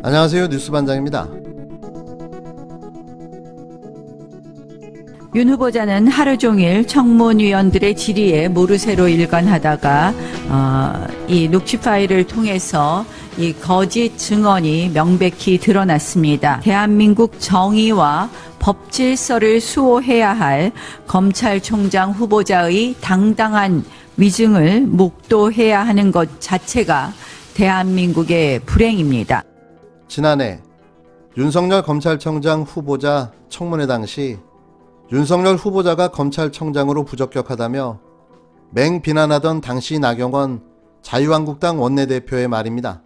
안녕하세요. 뉴스반장입니다. 윤 후보자는 하루 종일 청문위원들의 질의에 모르쇠로 일관하다가 이 녹취 파일을 통해서 이 거짓 증언이 명백히 드러났습니다. 대한민국 정의와 법 질서를 수호해야 할 검찰총장 후보자의 당당한 위증을 묵도해야 하는 것 자체가 대한민국의 불행입니다. 지난해 윤석열 검찰청장 후보자 청문회 당시 윤석열 후보자가 검찰청장으로 부적격하다며 맹비난하던 당시 나경원 자유한국당 원내대표의 말입니다.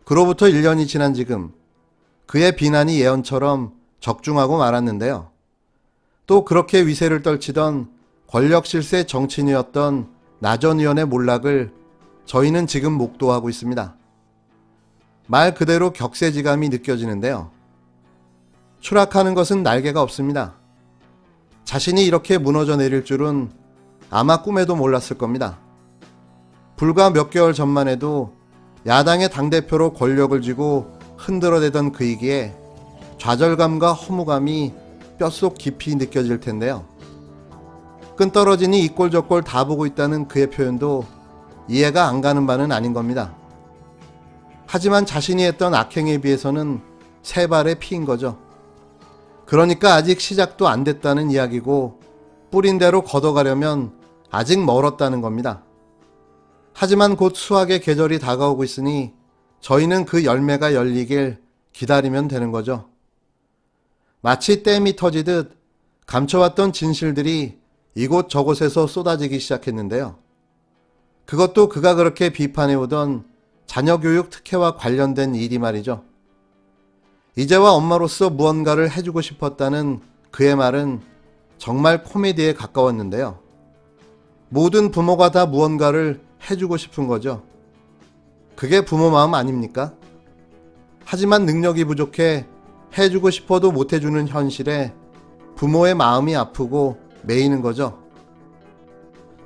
그로부터 1년이 지난 지금 그의 비난이 예언처럼 적중하고 말았는데요. 또 그렇게 위세를 떨치던 권력실세 정치인이었던 나 전 의원의 몰락을 저희는 지금 목도하고 있습니다. 말 그대로 격세지감이 느껴지는데요. 추락하는 것은 날개가 없습니다. 자신이 이렇게 무너져 내릴 줄은 아마 꿈에도 몰랐을 겁니다. 불과 몇 개월 전만 해도 야당의 당대표로 권력을 쥐고 흔들어대던 그이기에 좌절감과 허무감이 뼛속 깊이 느껴질 텐데요. 끈떨어지니 이 꼴 저 꼴 다 보고 있다는 그의 표현도 이해가 안 가는 바는 아닌 겁니다. 하지만 자신이 했던 악행에 비해서는 세 발의 피인 거죠. 그러니까 아직 시작도 안 됐다는 이야기고 뿌린 대로 걷어가려면 아직 멀었다는 겁니다. 하지만 곧 수확의 계절이 다가오고 있으니 저희는 그 열매가 열리길 기다리면 되는 거죠. 마치 댐이 터지듯 감춰왔던 진실들이 이곳저곳에서 쏟아지기 시작했는데요. 그것도 그가 그렇게 비판해오던 자녀교육 특혜와 관련된 일이 말이죠. 이제와 엄마로서 무언가를 해주고 싶었다는 그의 말은 정말 코미디에 가까웠는데요. 모든 부모가 다 무언가를 해주고 싶은 거죠. 그게 부모 마음 아닙니까? 하지만 능력이 부족해 해주고 싶어도 못해주는 현실에 부모의 마음이 아프고 매이는 거죠.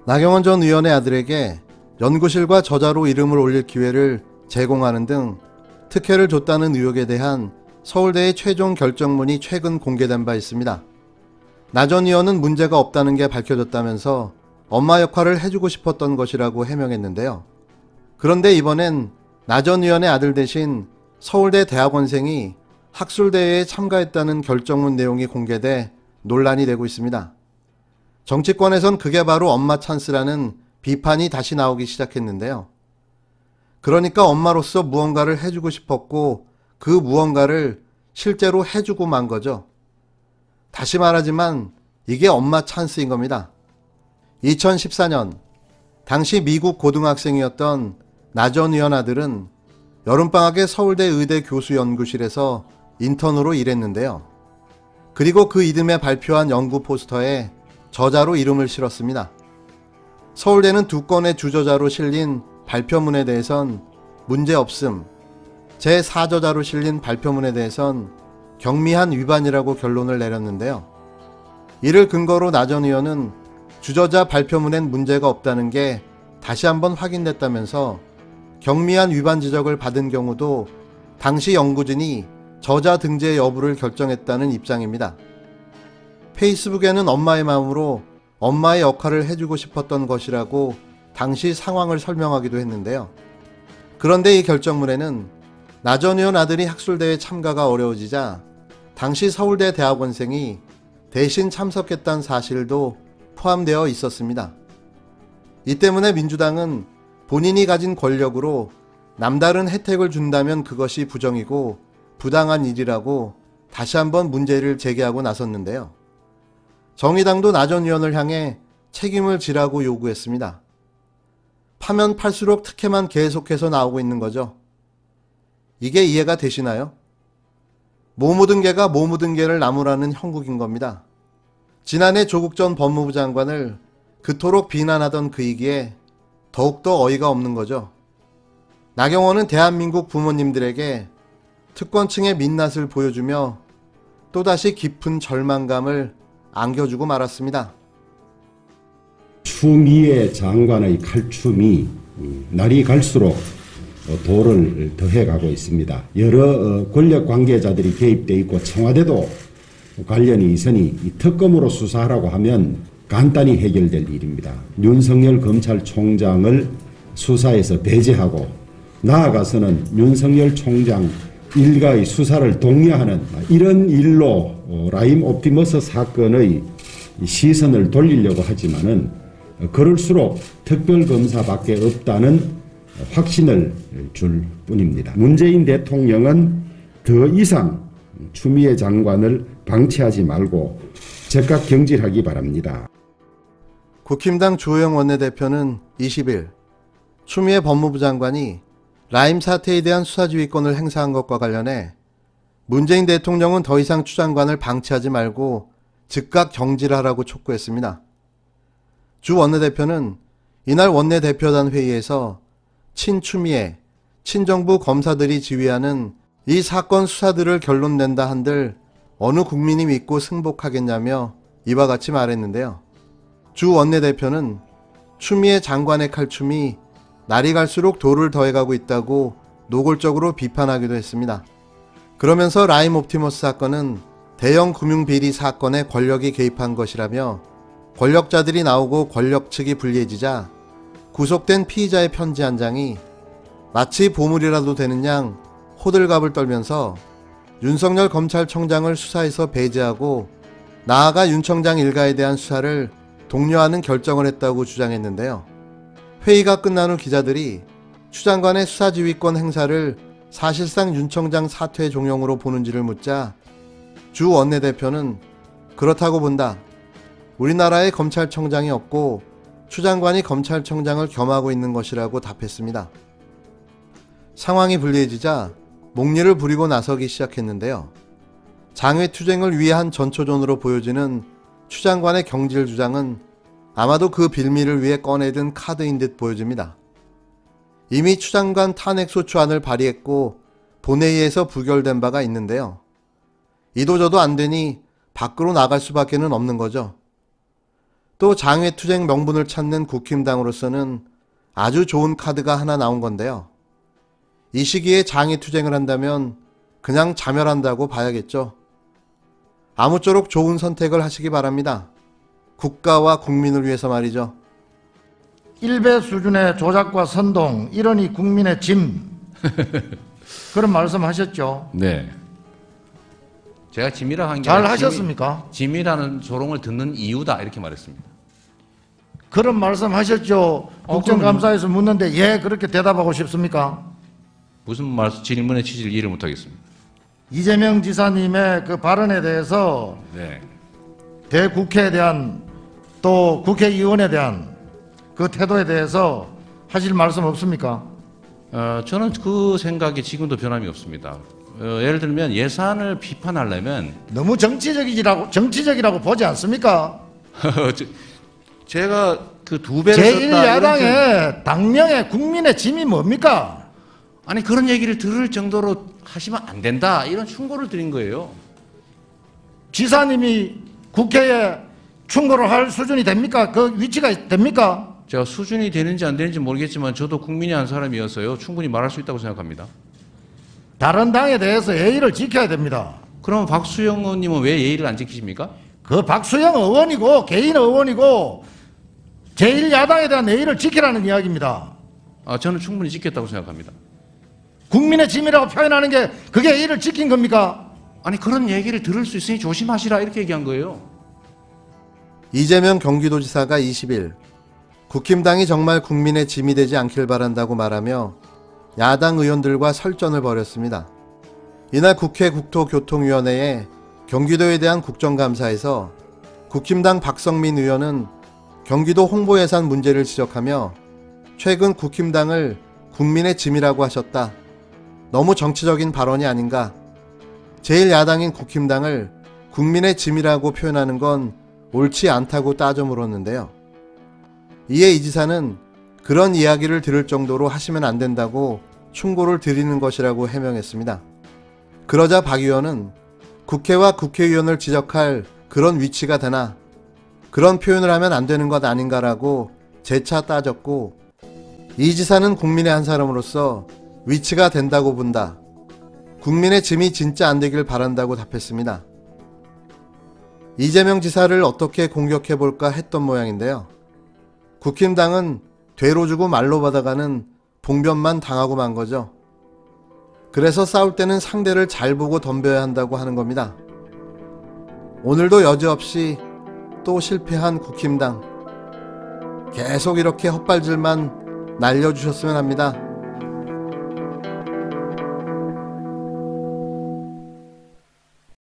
나경원 전 의원의 아들에게 연구실과 저자로 이름을 올릴 기회를 제공하는 등 특혜를 줬다는 의혹에 대한 서울대의 최종 결정문이 최근 공개된 바 있습니다. 나 전 의원은 문제가 없다는 게 밝혀졌다면서 엄마 역할을 해주고 싶었던 것이라고 해명했는데요. 그런데 이번엔 나 전 의원의 아들 대신 서울대 대학원생이 학술대회에 참가했다는 결정문 내용이 공개돼 논란이 되고 있습니다. 정치권에선 그게 바로 엄마 찬스라는 비판이 다시 나오기 시작했는데요. 그러니까 엄마로서 무언가를 해주고 싶었고 그 무언가를 실제로 해주고 만 거죠. 다시 말하지만 이게 엄마 찬스인 겁니다. 2014년 당시 미국 고등학생이었던 나 전 의원 아들은 여름방학에 서울대 의대 교수연구실에서 인턴으로 일했는데요. 그리고 그 이듬해 발표한 연구 포스터에 저자로 이름을 실었습니다. 서울대는 2건의 주저자로 실린 발표문에 대해선 문제없음, 제4저자로 실린 발표문에 대해선 경미한 위반이라고 결론을 내렸는데요. 이를 근거로 나 전 의원은 주저자 발표문엔 문제가 없다는 게 다시 한번 확인됐다면서 경미한 위반 지적을 받은 경우도 당시 연구진이 저자 등재 여부를 결정했다는 입장입니다. 페이스북에는 엄마의 마음으로 엄마의 역할을 해주고 싶었던 것이라고 당시 상황을 설명하기도 했는데요. 그런데 이 결정문에는 나 전 의원 아들이 학술대회 참가가 어려워지자 당시 서울대 대학원생이 대신 참석했다는 사실도 포함되어 있었습니다. 이 때문에 민주당은 본인이 가진 권력으로 남다른 혜택을 준다면 그것이 부정이고 부당한 일이라고 다시 한번 문제를 제기하고 나섰는데요. 정의당도 나 전 의원을 향해 책임을 지라고 요구했습니다. 파면 팔수록 특혜만 계속해서 나오고 있는 거죠. 이게 이해가 되시나요? 모 묻은 개가 모 묻은 개를 나무라는 형국인 겁니다. 지난해 조국 전 법무부 장관을 그토록 비난하던 그이기에 더욱더 어이가 없는 거죠. 나경원은 대한민국 부모님들에게 특권층의 민낯을 보여주며 또다시 깊은 절망감을 안겨주고 말았습니다. 추미애 장관의 칼춤이 날이 갈수록 도를 더해가고 있습니다. 여러 권력 관계자들이 개입돼 있고 청와대도 관련이 있으니 이 특검으로 수사하라고 하면 간단히 해결될 일입니다. 윤석열 검찰총장을 수사에서 배제하고 나아가서는 윤석열 총장 일가의 수사를 독려하는 이런 일로 라임 옵티머스 사건의 시선을 돌리려고 하지만은 그럴수록 특별검사밖에 없다는 확신을 줄 뿐입니다. 문재인 대통령은 더 이상 추미애 장관을 방치하지 말고 즉각 경질하기 바랍니다. 국힘당 주호영 원내대표는 20일 추미애 법무부 장관이 라임 사태에 대한 수사지휘권을 행사한 것과 관련해 문재인 대통령은 더 이상 추 장관을 방치하지 말고 즉각 경질하라고 촉구했습니다. 주 원내대표는 이날 원내대표단 회의에서 친추미애, 친정부 검사들이 지휘하는 이 사건 수사들을 결론낸다 한들 어느 국민이 믿고 승복하겠냐며 이와 같이 말했는데요. 주 원내대표는 추미애 장관의 칼춤이 날이 갈수록 도를 더해가고 있다고 노골적으로 비판하기도 했습니다. 그러면서 라임 옵티머스 사건은 대형 금융비리 사건에 권력이 개입한 것이라며 권력자들이 나오고 권력 측이 불리해지자 구속된 피의자의 편지 한 장이 마치 보물이라도 되는 양 호들갑을 떨면서 윤석열 검찰총장을 수사에서 배제하고 나아가 윤 청장 일가에 대한 수사를 독려하는 결정을 했다고 주장했는데요. 회의가 끝난 후 기자들이 추 장관의 수사지휘권 행사를 사실상 윤 청장 사퇴 종용으로 보는지를 묻자 주 원내대표는 그렇다고 본다. 우리나라에 검찰총장이 없고 추 장관이 검찰총장을 겸하고 있는 것이라고 답했습니다. 상황이 불리해지자 목리를 부리고 나서기 시작했는데요. 장외투쟁을 위한 전초전으로 보여지는 추 장관의 경질 주장은 아마도 그 빌미를 위해 꺼내든 카드인 듯 보여집니다. 이미 추 장관 탄핵소추안을 발의했고 본회의에서 부결된 바가 있는데요. 이도저도 안 되니 밖으로 나갈 수밖에는 없는 거죠. 또 장외투쟁 명분을 찾는 국힘당으로서는 아주 좋은 카드가 하나 나온 건데요. 이 시기에 장외투쟁을 한다면 그냥 자멸한다고 봐야겠죠. 아무쪼록 좋은 선택을 하시기 바랍니다. 국가와 국민을 위해서 말이죠. 일배 수준의 조작과 선동, 이러니 국민의 짐. 그런 말씀하셨죠. 네. 제가 짐이라 한 게 잘 하셨습니까? 짐이라는 조롱을 듣는 이유다 이렇게 말했습니다. 그런 말씀하셨죠. 국정감사에서 묻는데 예 그렇게 대답하고 싶습니까? 무슨 말씀 질문의 취지를 이해를 못하겠습니다. 이재명 지사님의 그 발언에 대해서 네. 대국회에 대한 또 국회의원에 대한 그 태도에 대해서 하실 말씀 없습니까? 저는 그 생각이 지금도 변함이 없습니다. 예를 들면 예산을 비판하려면 너무 정치적이라고 보지 않습니까? 제가 그 두 배를 썼다. 제1야당의 당명의 국민의 짐이 뭡니까? 아니 그런 얘기를 들을 정도로 하시면 안 된다 이런 충고를 드린 거예요. 지사님이 국회에 충고를 할 수준이 됩니까? 그 위치가 됩니까? 제가 수준이 되는지 안 되는지 모르겠지만 저도 국민의 한 사람이어서요 충분히 말할 수 있다고 생각합니다. 다른 당에 대해서 예의를 지켜야 됩니다. 그럼 박수영 의원님은 왜 예의를 안 지키십니까? 그 박수영 의원이고 개인 의원이고 제1야당에 대한 예의를 지키라는 이야기입니다. 저는 충분히 지켰다고 생각합니다. 국민의 짐이라고 표현하는 게 그게 예의를 지킨 겁니까? 아니 그런 얘기를 들을 수 있으니 조심하시라 이렇게 얘기한 거예요. 이재명 경기도지사가 20일 국힘당이 정말 국민의 짐이 되지 않길 바란다고 말하며 야당 의원들과 설전을 벌였습니다. 이날 국회 국토교통위원회에 경기도에 대한 국정감사에서 국힘당 박성민 의원은 경기도 홍보예산 문제를 지적하며 최근 국힘당을 국민의 짐이라고 하셨다. 너무 정치적인 발언이 아닌가. 제1야당인 국힘당을 국민의 짐이라고 표현하는 건 옳지 않다고 따져 물었는데요. 이에 이 지사는 그런 이야기를 들을 정도로 하시면 안 된다고 충고를 드리는 것이라고 해명했습니다. 그러자 박 의원은 국회와 국회의원을 지적할 그런 위치가 되나 그런 표현을 하면 안 되는 것 아닌가라고 재차 따졌고, 이 지사는 국민의 한 사람으로서 위치가 된다고 본다. 국민의 짐이 진짜 안 되길 바란다고 답했습니다. 이재명 지사를 어떻게 공격해볼까 했던 모양인데요. 국힘당은 되로 주고 말로 받아가는 봉변만 당하고 만 거죠. 그래서 싸울 때는 상대를 잘 보고 덤벼야 한다고 하는 겁니다. 오늘도 여지없이 또 실패한 국힘당. 계속 이렇게 헛발질만 날려주셨으면 합니다.